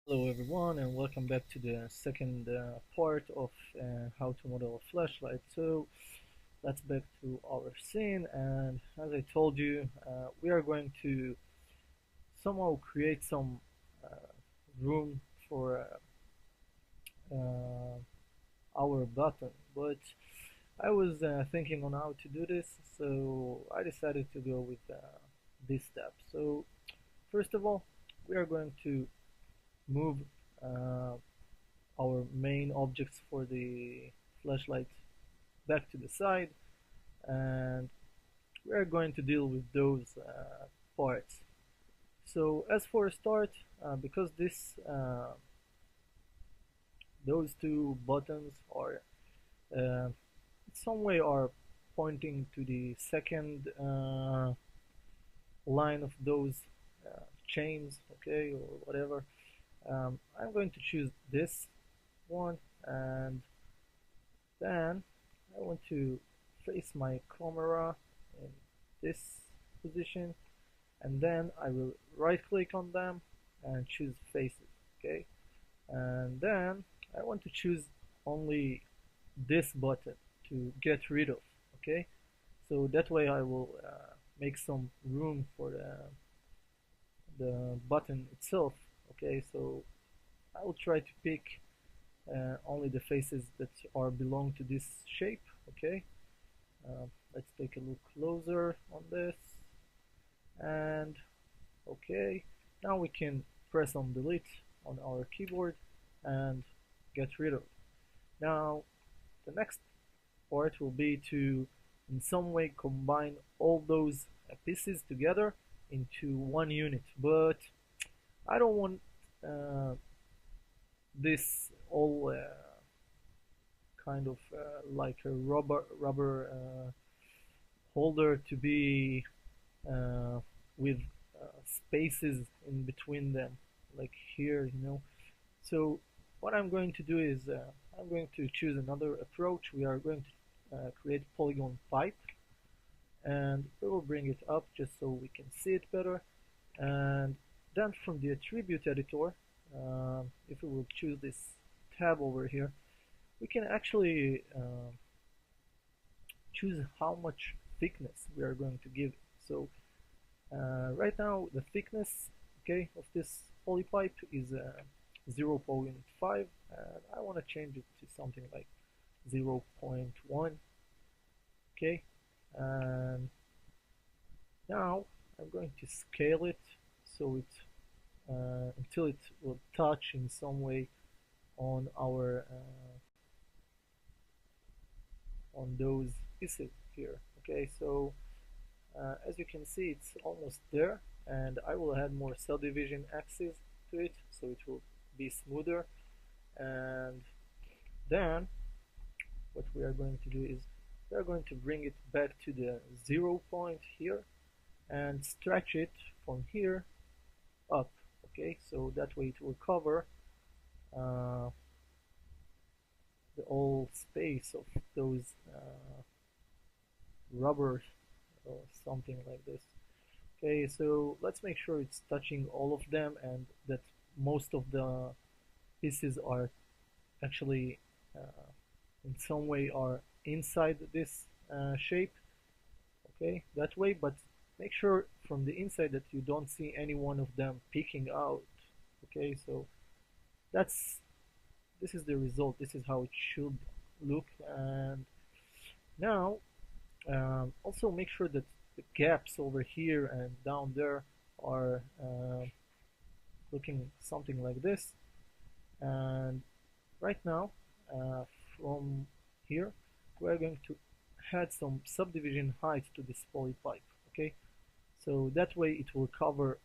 Hello everyone and welcome back to the second part of how to model a flashlight. So let's back to our scene, and as I told you, we are going to somehow create some uh, room for our button. But I was thinking on how to do this, so I decided to go with this step. So first of all, we are going to move uh, our main objects for the flashlight back to the side, and we are going to deal with those parts. So as for a start, because those two buttons are in some way are pointing to the second line of those chains, okay, or whatever, I'm going to choose this one, and then I want to face my camera in this position, and then I will right click on them and choose faces, okay, and then I want to choose only this button to get rid of, okay, so that way I will make some room for the button itself, okay. So I will try to pick only the faces that are belong to this shape, okay. Let's take a look closer on this, and okay, now we can press on delete on our keyboard and get rid of it. Now the next part will be to in some way combine all those pieces together into one unit, but I don't want uh, this all kind of like a rubber holder to be with spaces in between them, like here, you know. So what I'm going to do is I'm going to choose another approach. We are going to create polygon pipe, and we will bring it up just so we can see it better. And then from the attribute editor, if we will choose this tab over here, we can actually choose how much thickness we are going to give it. So right now the thickness, okay, of this polypipe is 0.5, and I want to change it to something like 0.1, okay. And now I'm going to scale it so it until it will touch in some way on our on those pieces here, okay. So as you can see, it's almost there, and I will add more cell division axes to it so it will be smoother. And then what we are going to do is we are going to bring it back to the 0 point here and stretch it from here up, okay, so that way it will cover uh, the whole space of those rubber or something like this. Okay, so let's make sure it's touching all of them and that most of the pieces are actually in some way are inside this shape, okay, that way. But make sure from the inside that you don't see any one of them peeking out, okay. So that's this is the result, this is how it should look. And now also make sure that the gaps over here and down there are looking something like this. And right now uh, from here we're going to add some subdivision height to this poly pipe, okay, so that way it will cover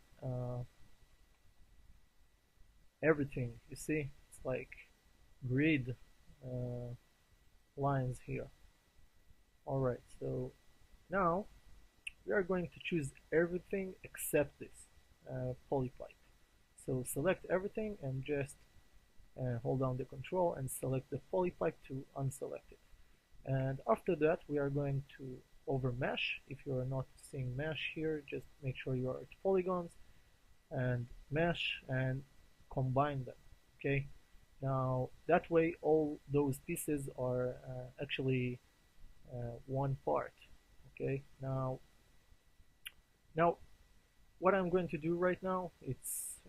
everything. You see, it's like grid uh, lines here. Alright, so now we are going to choose everything except this poly pipe. So select everything and just hold down the control and select the poly pipe to unselect it. And after that we are going to over mesh. If you are not seeing mesh here, just make sure you are at polygons and mesh, and combine them. Okay, now that way all those pieces are actually one part. Okay, now what I'm going to do right now, it's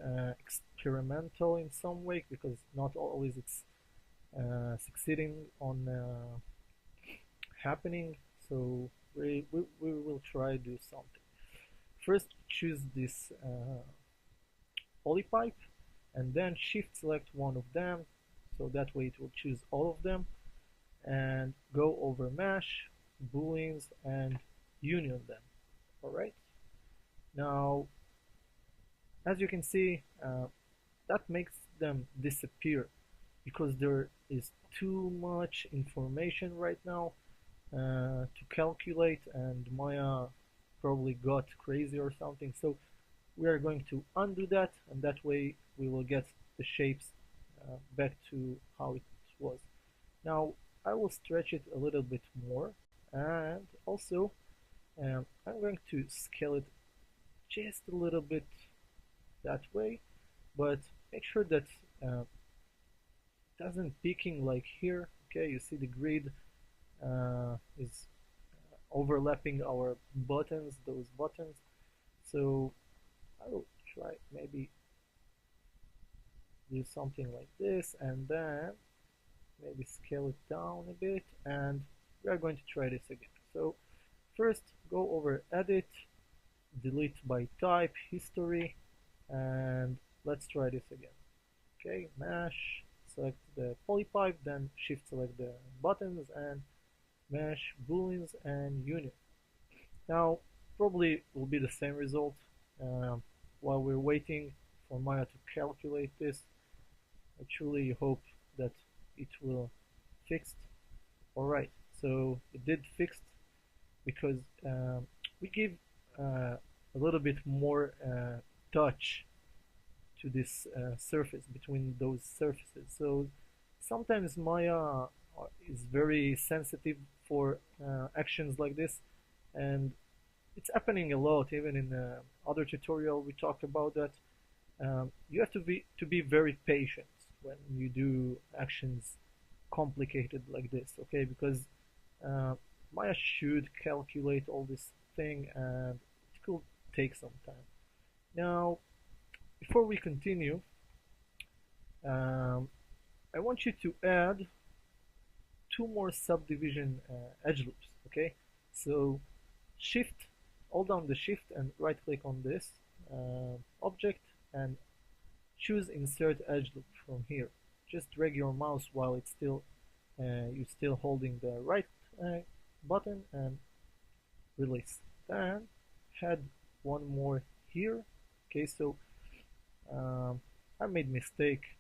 experimental in some way because not always it's succeeding on happening. So we will try to do something. First, choose this polypipe and then shift select one of them, so that way it will choose all of them, and go over mesh, booleans, and union them. Alright, now as you can see, that makes them disappear because there is too much information right now to calculate, and Maya probably got crazy or something. So we are going to undo that, and that way we will get the shapes back to how it was. Now I will stretch it a little bit more, and also I'm going to scale it just a little bit that way, but make sure that uh, doesn't peaking like here. Okay, you see the grid is overlapping our buttons, those buttons. So I will try maybe do something like this, and then maybe scale it down a bit, and we are going to try this again. So first go over edit, delete by type, history, and let's try this again. Okay, mesh, select the polypipe, then shift select the buttons, and mesh, booleans, and union. Now probably will be the same result. While we're waiting for Maya to calculate this, I truly hope that it will fixed. Alright, so it did fixed because we give a little bit more touch to this surface, between those surfaces. So sometimes Maya is very sensitive for actions like this, and it's happening a lot. Even in other tutorial we talked about that. You have to be very patient when you do actions complicated like this, okay? Because uh, Maya should calculate all this thing, and it could take some time. Now, before we continue, um, I want you to add two more subdivision edge loops, okay? So shift, hold down the shift and right click on this object and choose insert edge loop from here. Just drag your mouse while it's still you're still holding the right button and release. Then add one more here. Okay, so I made mistake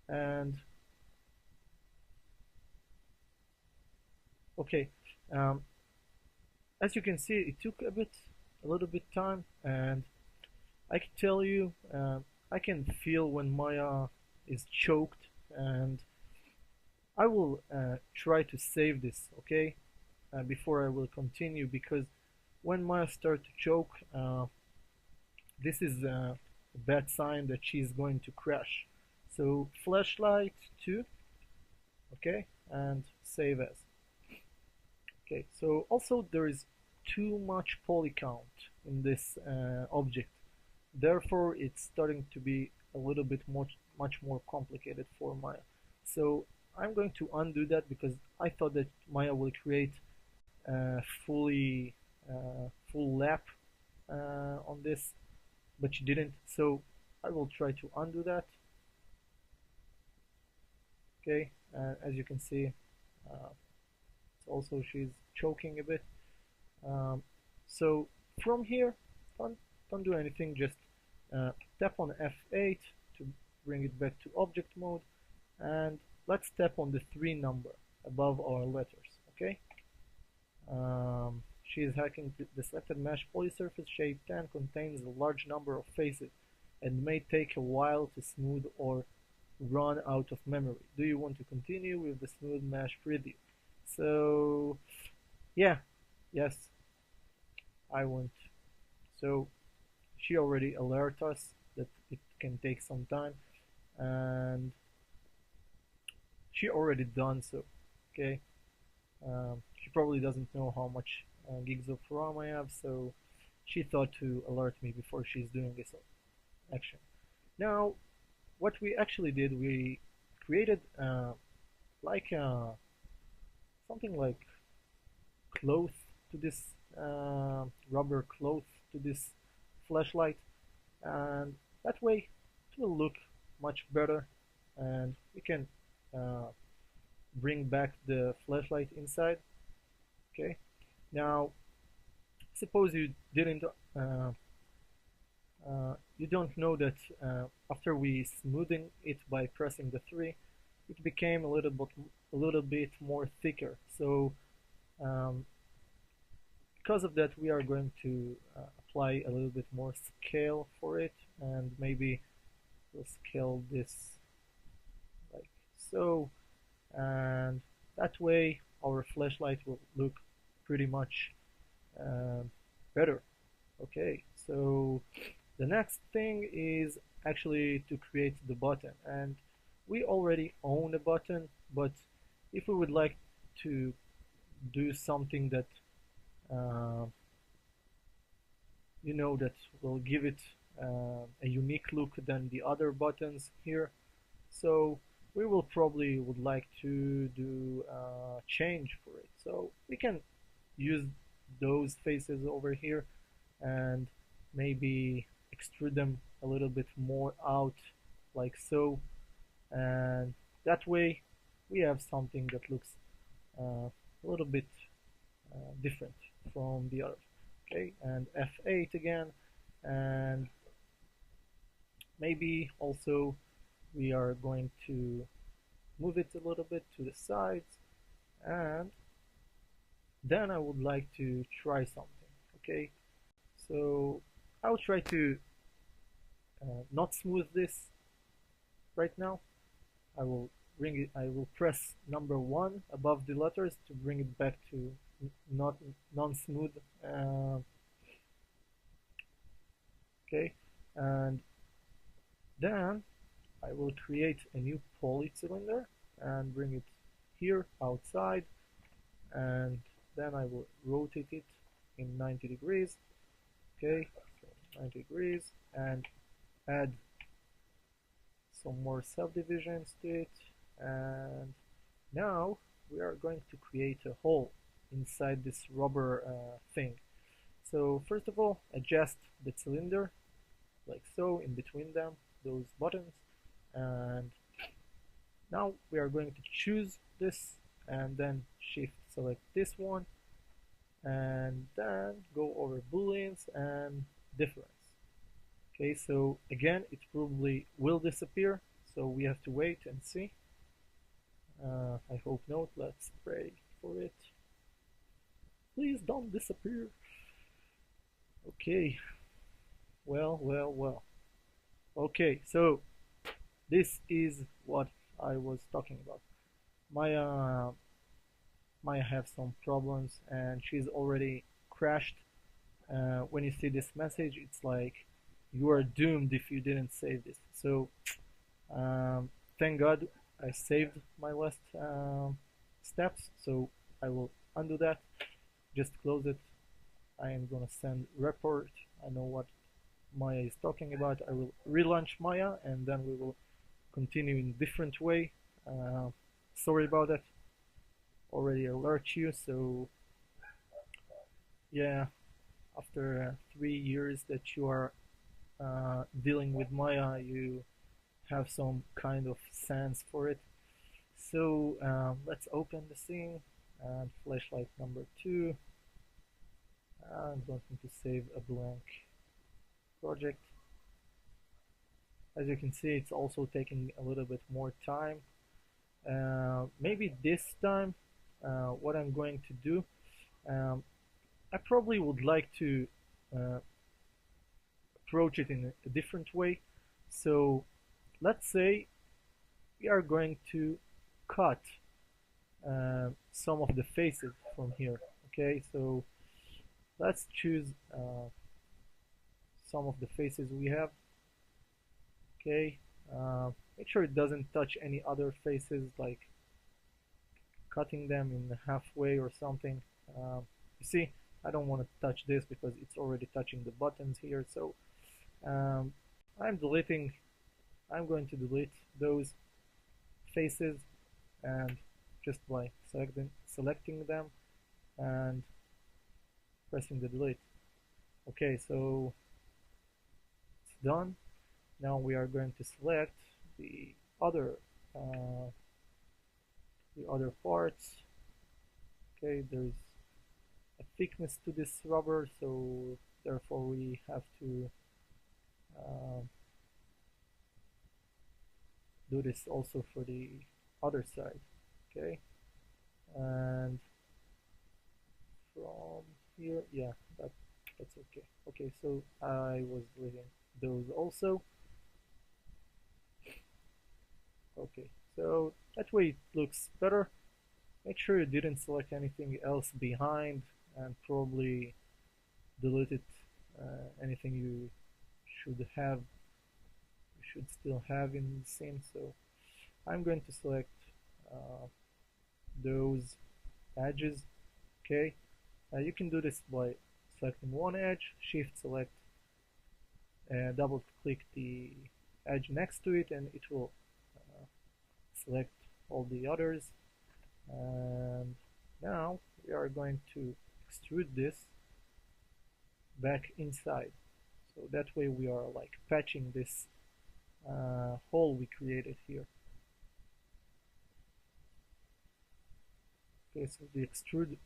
and okay, um, as you can see, it took a little bit time, and I can tell you, I can feel when Maya is choked, and I will try to save this, okay, before I will continue, because when Maya starts to choke, this is a bad sign that she's going to crash. So flashlight 2, okay, and save as. Okay, so also there is too much poly count in this object. Therefore, it's starting to be a little bit much more complicated for Maya. So I'm going to undo that because I thought that Maya will create fully full lap on this, but she didn't. So I will try to undo that. Okay, as you can see, also she's choking a bit. So from here, don't do anything, just tap on F8 to bring it back to object mode, and let's tap on the 3 number above our letters, okay? She is hacking the selected mesh polysurface shape 10 contains a large number of faces and may take a while to smooth or run out of memory. Do you want to continue with the smooth mesh preview? So yeah, yes, I want. So she already alerted us that it can take some time, and she already done so. Okay, she probably doesn't know how much gigs of RAM I have, so she thought to alert me before she's doing this action. Now, what we actually did, we created like something like cloth to this rubber cloth to this flashlight, and that way it will look much better, and we can uh, bring back the flashlight inside. Okay, now suppose you didn't you don't know that after we smoothing it by pressing the 3, it became a little bit more thicker. So um, because of that, we are going to apply a little bit more scale for it, and maybe we'll scale this like so, and that way our flashlight will look pretty much um, better. Okay, so the next thing is actually to create the button, and we already own a button, but if we would like to do something that uh, that will give it a unique look than the other buttons here, so we will probably would like to do a change for it. So we can use those faces over here and maybe extrude them a little bit more out like so, and that way we have something that looks a little bit different from the others. Okay, and F8 again, and maybe also we are going to move it a little bit to the sides, and then I would like to try something. Okay, so I'll try to not smooth this right now. I will press number 1 above the letters to bring it back to not non-smooth. Okay, and then I will create a new poly cylinder and bring it here outside, and then I will rotate it in 90 degrees. Okay, so 90 degrees, and add some more subdivisions to it, and now we are going to create a hole inside this rubber thing. So first of all, adjust the cylinder like so in between them, those buttons, and now we are going to choose this and then shift select this one, and then go over booleans and difference. Okay, so again it probably will disappear, so we have to wait and see. I hope not. Let's pray for it. Please don't disappear. Okay, well. Okay, so this is what I was talking about. Maya have some problems, and she's already crashed. When you see this message, it's like you are doomed if you didn't save this. So thank God I saved my last steps, so I will undo that. Just close it. I am gonna send report. I know what Maya is talking about. I will relaunch Maya, and then we will continue in different way. Sorry about that. Already alert you. So yeah, after 3 years that you are dealing with Maya, you have some kind of sense for it. So let's open the scene and flashlight number 2. I'm going to save a blank project. As you can see, it's also taking a little bit more time. Maybe this time what I'm going to do, I probably would like to approach it in a different way. So let's say we are going to cut some of the faces from here. Okay, so let's choose some of the faces we have. Okay, make sure it doesn't touch any other faces, like cutting them in halfway or something. You see, I don't want to touch this because it's already touching the buttons here. So um, I'm deleting. I'm going to delete those faces, and just by selecting them and pressing the delete. Okay, so it's done. Now we are going to select the other uh, the other parts. Okay, there's a thickness to this rubber, so therefore we have to uh, do this also for the other side. Okay, and from here, yeah, that's okay. Okay, so I was deleting those also. Okay, so that way it looks better. Make sure you didn't select anything else behind, and probably deleted anything you should still have in the scene. So I'm going to select uh, those edges. Okay, you can do this by selecting one edge, shift select, double click the edge next to it, and it will uh, select all the others. And now we are going to extrude this back inside, so that way we are like patching this hole we created here. Okay, so the extrude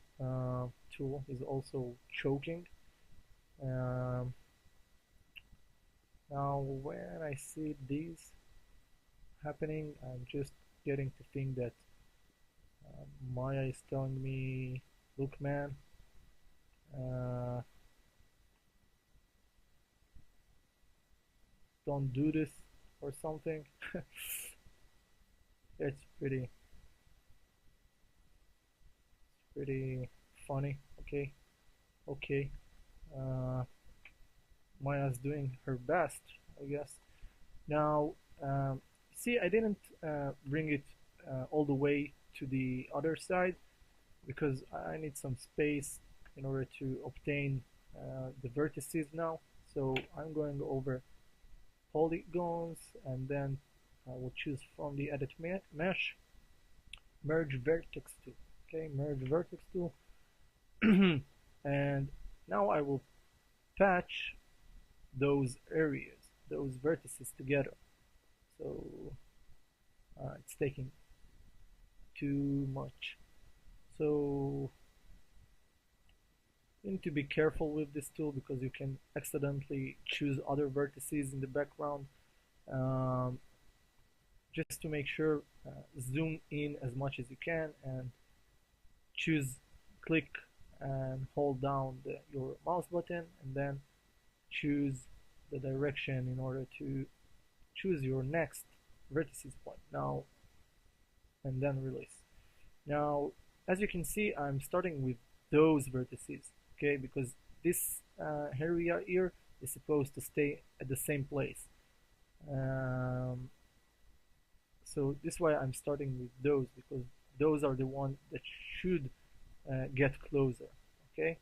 tool is also choking. Um, Now when I see these happening, I'm just getting to think that Maya is telling me, look man, uh, don't do this or something. It's pretty funny. Okay, okay. Uh, Maya's doing her best, I guess. Now, see, I didn't bring it all the way to the other side because I need some space in order to obtain the vertices now. So I'm going over polygons, and then I will choose from the edit mesh, merge vertex tool. Okay, merge vertex tool. And now I will patch those areas, those vertices together. So it's taking too much. So you need to be careful with this tool because you can accidentally choose other vertices in the background. Um, just to make sure, zoom in as much as you can and choose, click and hold down your mouse button, and then choose the direction in order to choose your next vertices point now, and then release. Now, as you can see, I'm starting with those vertices, okay, because this area here is supposed to stay at the same place. So this is why I'm starting with those, because those are the ones that should get closer, okay?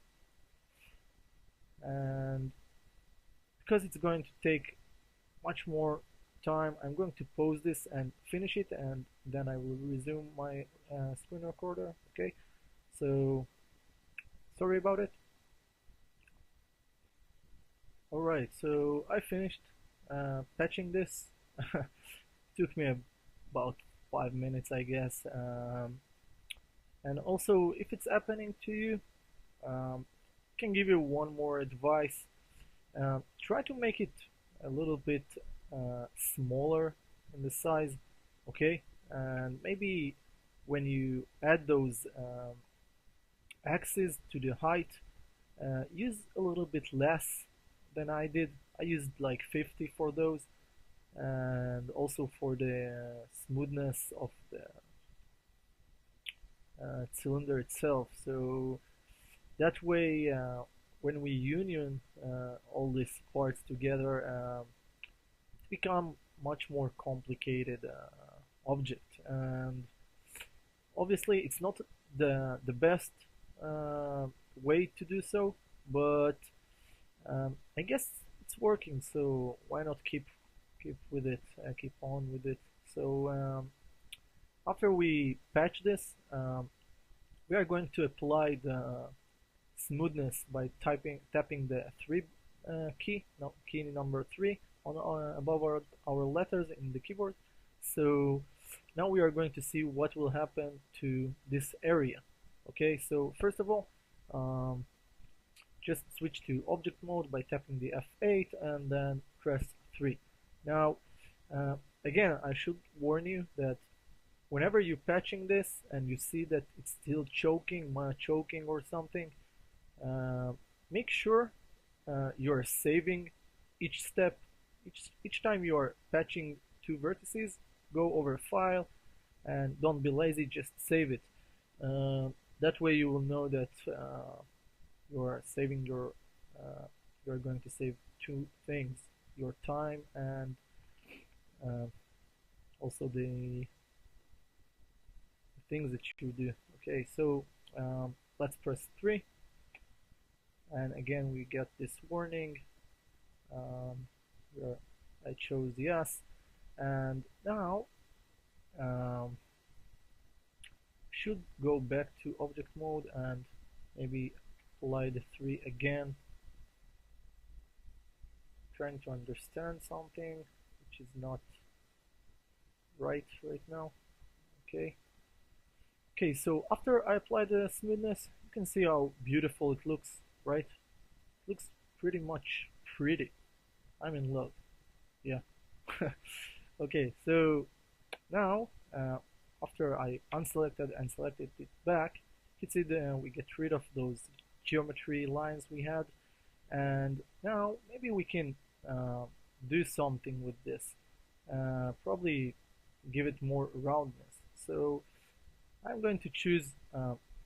And because it's going to take much more time, I'm going to pause this and finish it, and then I will resume my screen recorder, okay? So sorry about it. Alright, so I finished patching this. Took me about 5 minutes, I guess. And also, if it's happening to you, I can give you one more advice. Try to make it a little bit smaller in the size, okay? And maybe when you add those axes to the height, use a little bit less than I did. I used like 50 for those, and also for the smoothness of the cylinder itself. So that way when we union all these parts together, it become much more complicated object, and obviously it's not the best way to do so, but I guess it's working, so why not keep with it, keep on with it. So after we patch this, we are going to apply the smoothness by tapping the three key, no, key number three on above our letters in the keyboard. So now we are going to see what will happen to this area. Okay, so first of all, um, just switch to object mode by tapping the F8 and then press 3. Now, uh, again, I should warn you that whenever you're patching this and you see that it's still choking or something, uh, make sure you're saving each step. Each time you are patching two vertices, go over File and don't be lazy, just save it. Uh, that way you will know that you are saving you are going to save two things: your time and uh, also the things that you do. Okay, so let's press 3, and again we get this warning where I chose yes, and now um, should go back to object mode and maybe apply the 3 again, trying to understand something which is not right now. Okay. Okay, so after I apply the smoothness, you can see how beautiful it looks, right? It looks pretty much pretty. I'm in love. Yeah. Okay, so now after I unselected and selected it back, you can see that we get rid of those geometry lines we had, and now maybe we can uh, do something with this. Probably give it more roundness. So I'm going to choose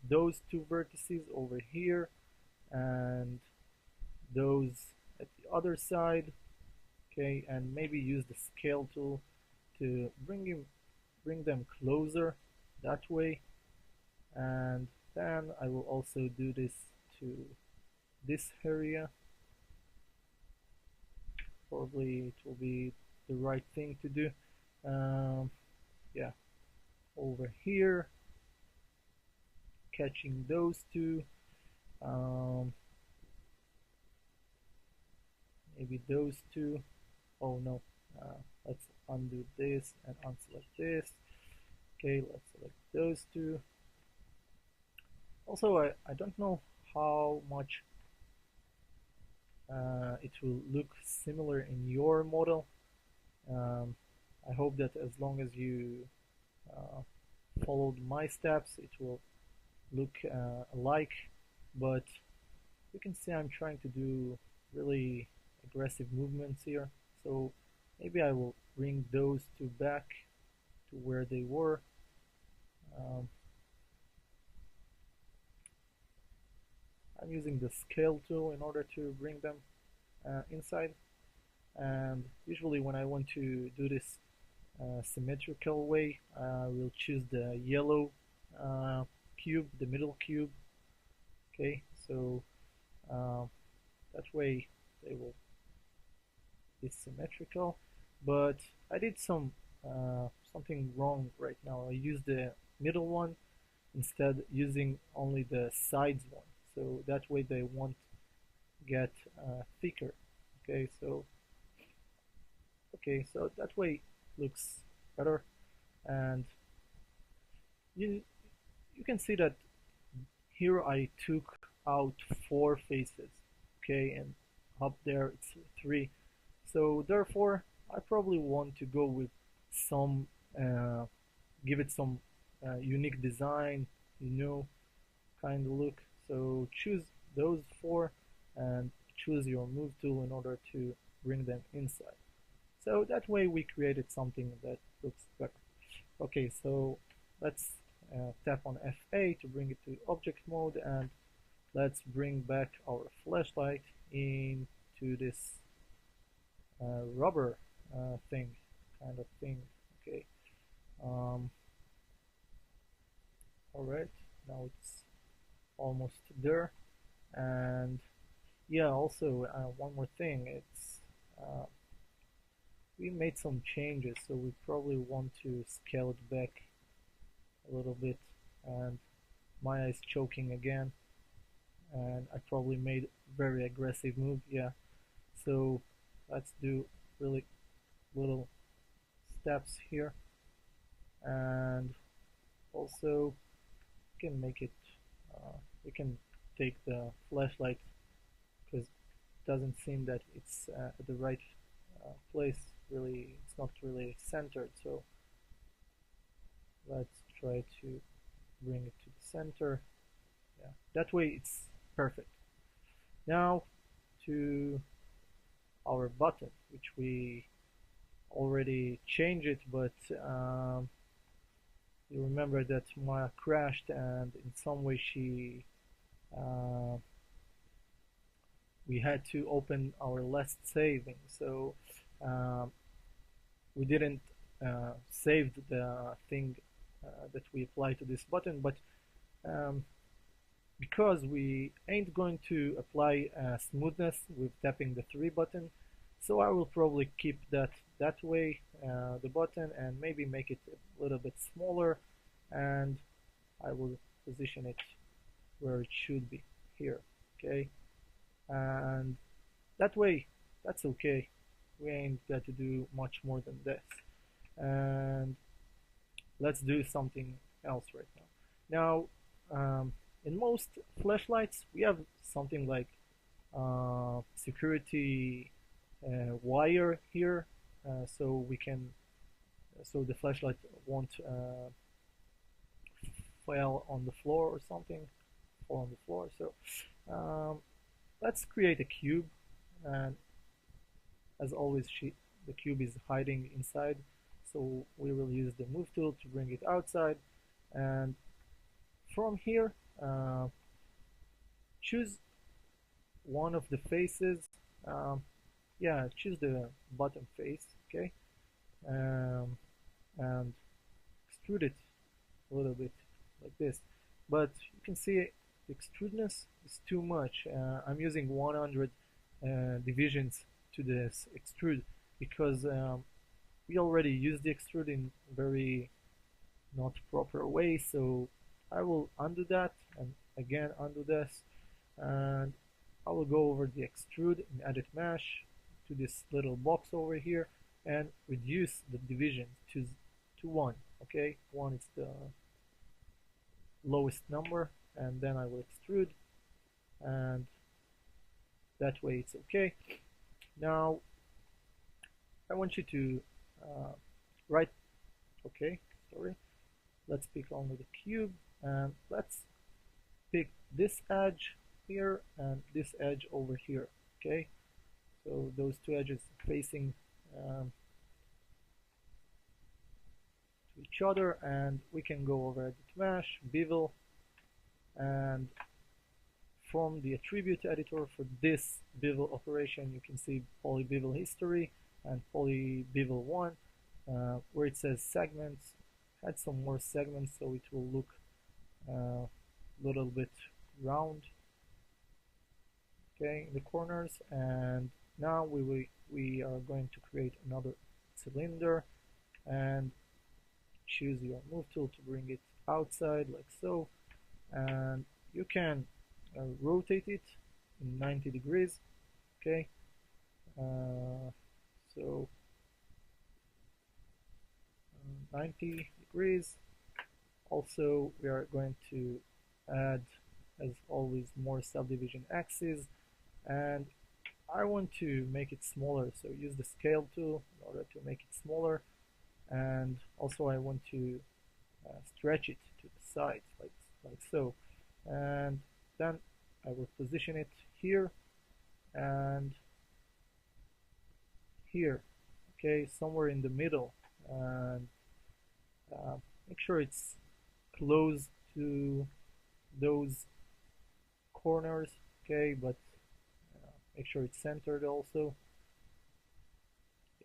those two vertices over here and those at the other side. Okay, and maybe use the scale tool to bring them closer that way, and then I will also do this to this area. Probably it will be the right thing to do. Yeah, over here, catching those two, um, maybe those two. Oh no, let's undo this and unselect this. Okay, let's select those two. Also, I don't know how much it will look similar in your model. Um, I hope that as long as you uh, followed my steps, it will look alike, but you can see I'm trying to do really aggressive movements here, so maybe I will bring those two back to where they were. um, I'm using the scale tool in order to bring them inside, and usually when I want to do this symmetrical way, I will choose the yellow cube, the middle cube. Okay, so uh, that way they will be symmetrical, but I did something wrong right now. I used the middle one instead using only the sides one, so that way they won't get thicker. Okay, so that way looks better, and you you can see that here I took out 4 faces, okay, and up there it's 3. So therefore, I probably want to go with some, give it some unique design, kind of look. So choose those 4 and choose your move tool in order to bring them inside. So that way we created something that looks better. Okay, so let's tap on F8 to bring it to object mode and let's bring back our flashlight into this rubber thing, kind of thing. Okay. Um, all right. Now it's almost there. And yeah, also one more thing. It's we made some changes, so we probably want to scale it back a little bit. And Maya is choking again, and I probably made very aggressive move. Yeah. So let's do really little steps here, and also we can make it. We can take the flashlight because it doesn't seem that it's at the right place. Really, it's not really centered. So let's try to bring it to the center. Yeah, that way it's perfect. Now to our button, which we already changed it, but you remember that Maya crashed, and in some way uh, we had to open our last saving, so um, we didn't save the thing that we apply to this button, but um, because we ain't going to apply smoothness with tapping the 3 button, so I will probably keep that way, the button, and maybe make it a little bit smaller, and I will position it where it should be, here. Okay, and that way that's okay. We ain't got to do much more than this, and let's do something else right now. Now, in most flashlights we have something like security wire here, so we can so the flashlight won't fall on the floor or something, fall on the floor. So um, let's create a cube, and as always the cube is hiding inside, so we will use the move tool to bring it outside, and from here choose one of the faces. um, yeah, choose the bottom face. Okay, um, and extrude it a little bit like this, but you can see the extrudeness is too much. I'm using 100 divisions to this extrude because we already used the extrude in very not proper way, so I will undo that and again undo this, and I will go over the extrude in edit mesh to this little box over here and reduce the division to 1. Okay, 1 is the lowest number, and then I will extrude, and that way it's okay. Now I want you to write, okay, sorry, let's pick only the cube, and let's pick this edge here and this edge over here. Okay, so those two edges facing um, to each other, and we can go over edit mesh, bevel, and from the attribute editor for this bevel operation you can see poly bevel history and poly bevel 1, where it says segments. Add some more segments so it will look a little bit round, okay, in the corners. And now we are going to create another cylinder, and choose your move tool to bring it outside like so, and you can rotate it in 90 degrees. Okay, so 90 degrees. Also we are going to add, as always, more subdivision axes, and I want to make it smaller, so use the scale tool in order to make it smaller, and also I want to stretch it to the side like so, and then I will position it here and here, okay, somewhere in the middle, and make sure it's close to those corners, okay, but make sure it's centered also.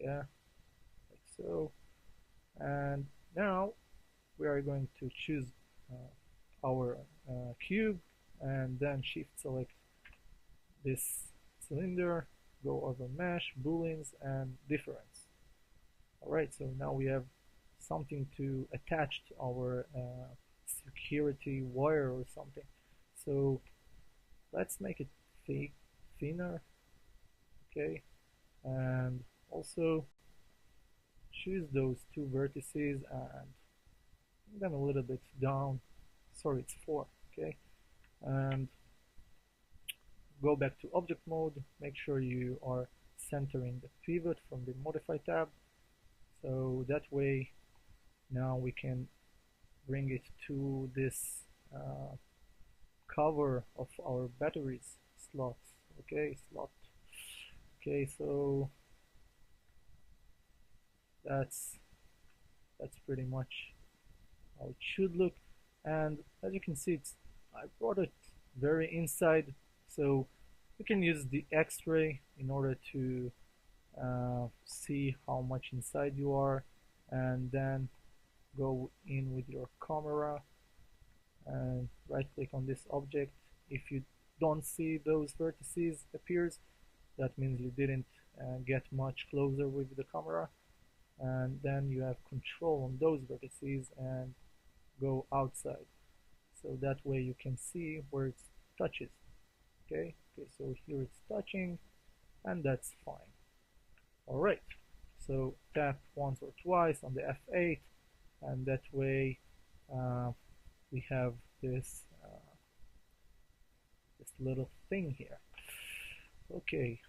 Yeah, like so. And now we are going to choose our cube and then shift select this cylinder, go over mesh, booleans, and difference. Alright, so now we have something to attach to our security wire or something. So let's make it thinner, okay, and also choose those two vertices and then a little bit down. Sorry, it's 4, okay, and go back to object mode. Make sure you are centering the pivot from the modify tab, so that way now we can bring it to this cover of our batteries slots. Okay, slot. Okay, so that's pretty much how it should look. And as you can see, I brought it very inside, so you can use the X-ray in order to see how much inside you are, and then go in with your camera and right click on this object. If you don't see those vertices appears, that means you didn't get much closer with the camera, and then you have control on those vertices and go outside, so that way you can see where it touches. Okay, so here it's touching, and that's fine. Alright, so tap once or twice on the F8, and that way we have this little thing here. Okay,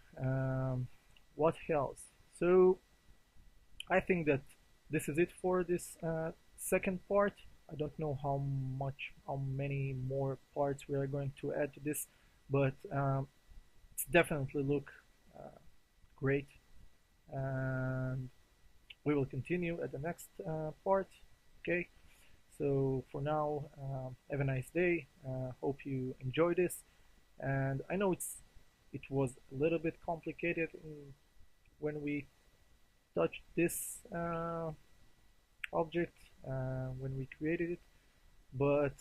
what else? So I think that this is it for this second part. I don't know how many more parts we are going to add to this, but it's definitely look great, and we will continue at the next part. Okay, so for now, have a nice day. Hope you enjoy this, and I know it was a little bit complicated when we touched this object when we created it, but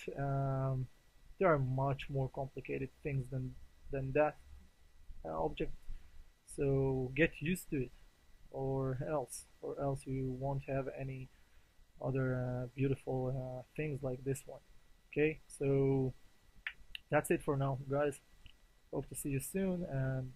there are much more complicated things than that object. So get used to it, or else you won't have any other beautiful things like this one. Okay, so that's it for now, guys. Hope to see you soon, and bye.